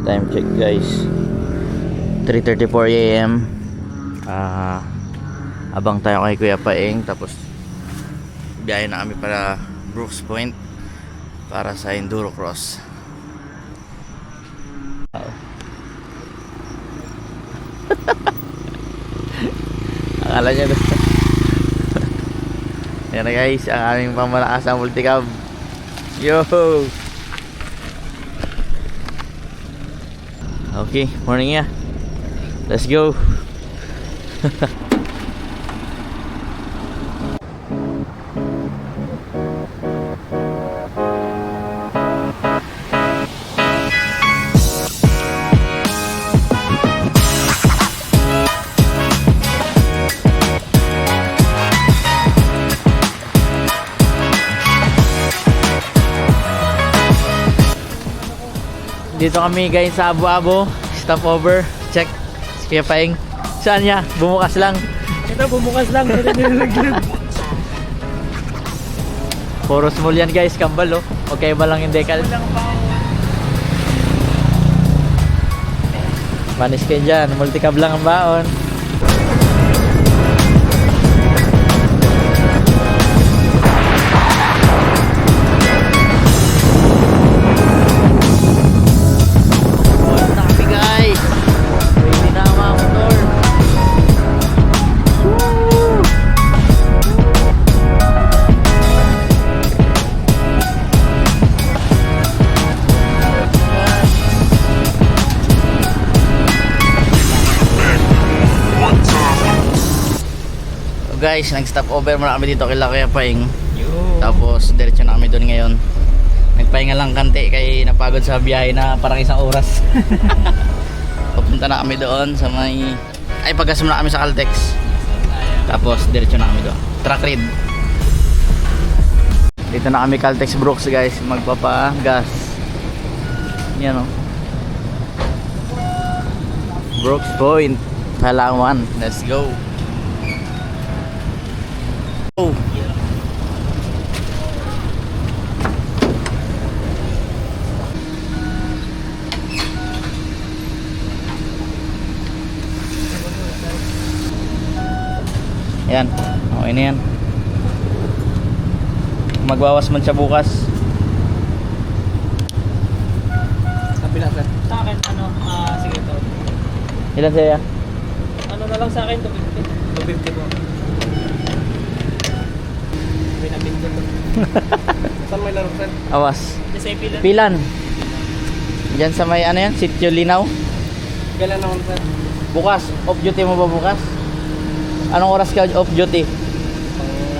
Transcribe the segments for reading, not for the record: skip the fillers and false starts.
Time check guys, 3:34 AM. Abang tayo kay Kuya Paeng, tapos biyahe na kami para Brooks Point para sa Enduro Cross. Akala niya doon. Yan na guys, ang aming pamalakas na multicab. Yo! Okay, morning ya. Let's go. Dito kami guys sa Abu-Abo, stopover, check. Kaya Paeng, saan niya? Bumukas lang. Ito, bumukas lang. Puro small yan guys, kambal oh. Okay ba lang yung decal? Manis kayo dyan, multicab lang ang baon. Guys, nag-stop over muna kami dito kay Kuya Paeng. Tapos diretso na kami doon ngayon. Nagpahinga lang kanti kay napagod sa biyahe na parang isang oras. Papunta na kami doon sa may paggas muna kami sa Caltex. Tapos diretso na kami doon. Truck read. Dito na kami Caltex Brooks guys, magpapa-gas. Yan oh. Brooks Point, Palawan. Let's go. Oh. Yan, okay na yan. Magbawas man siya bukas. Kapila sir. Sa akin, sige to. Ilan siya? Ano na lang sa akin, 250. 250 po. May nabinto to. Saan may laro sir? Awas. Diyan sa Pilan. Pilan. Diyan sa may ano yan, Sitio Linaw. Kailan naman sir? Bukas, off duty mo ba bukas? Anong oras ka off duty?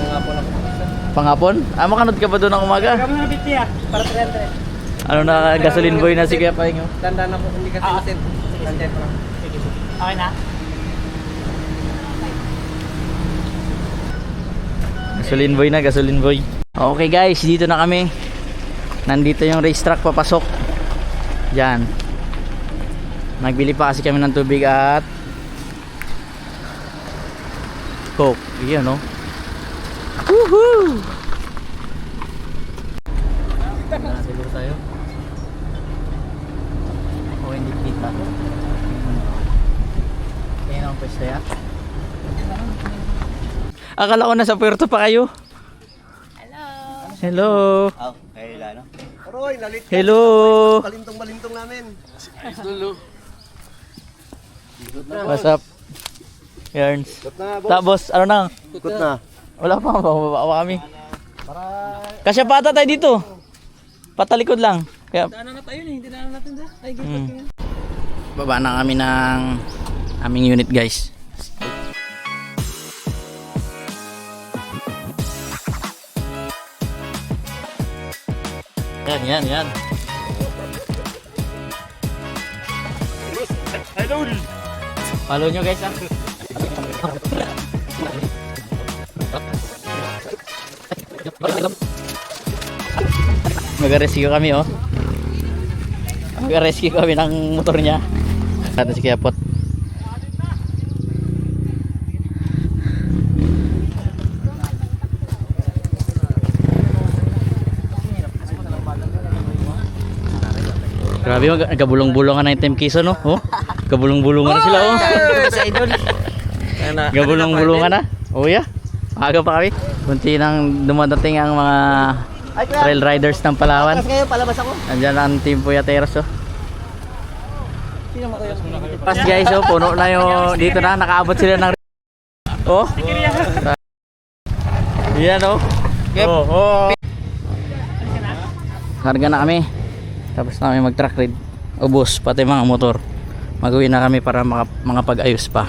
Panghapon ako sir. Panghapon? Makanod ka ba doon ng umaga? Kami na nabinti para 300. Ano na, gasoline boy na si Kuya Paeng. Tanda na po, hindi kasi natin. Tanda pa lang. Sige. Okay na? Gasoline boy na, gasoline boy. Okay guys, dito na kami. Nandito yung racetrack papasok. Diyan. Nagbili pa kasi kami ng tubig at Coke. Iyan no. Woohoo! Siguro tayo. O hindi kita. Kaya na ang pwesto ya. Akala ko nasa puerto pa kayo. Hello. Oh, kailan no? Roy, nalit ka. Hello. Balintong namin. Ayos dulo. What's up? Yarns. Tapos, ano na? Ikot na. Wala pa, bababa pa kami. Kasya pata tayo dito. Patalikod lang. Kaya, Daanan na tayo hindi na natin da. Ay, gipag. baba na kami ng aming unit guys. Yan. Follow nyo guys ah. Mag-rescue kami oh. Mag-rescue kami ng motor niya. Ano si Kiapot. Grabe, gabulong-bulungan na yung Team Quezon, no? Oh, gabulong-bulungan na sila, oh. Sa idol. Gabulong-bulungan na. Oh, yeah. Aga pa kami. Kunti nang dumadating ang mga trail riders ng Palawan. Tapos ngayon, palabas ako. Andyan ang Team Puyateros, oh. Sino mo kayo? Pas guys, oh, puno na yung dito na, nakaabot sila ng oh. Yan, oh. Oh, oh. Karga na kami. Tapos na kami mag-truck ride. Ubos, pati mga motor. Mag-uwi na kami para mga pag-ayos pa.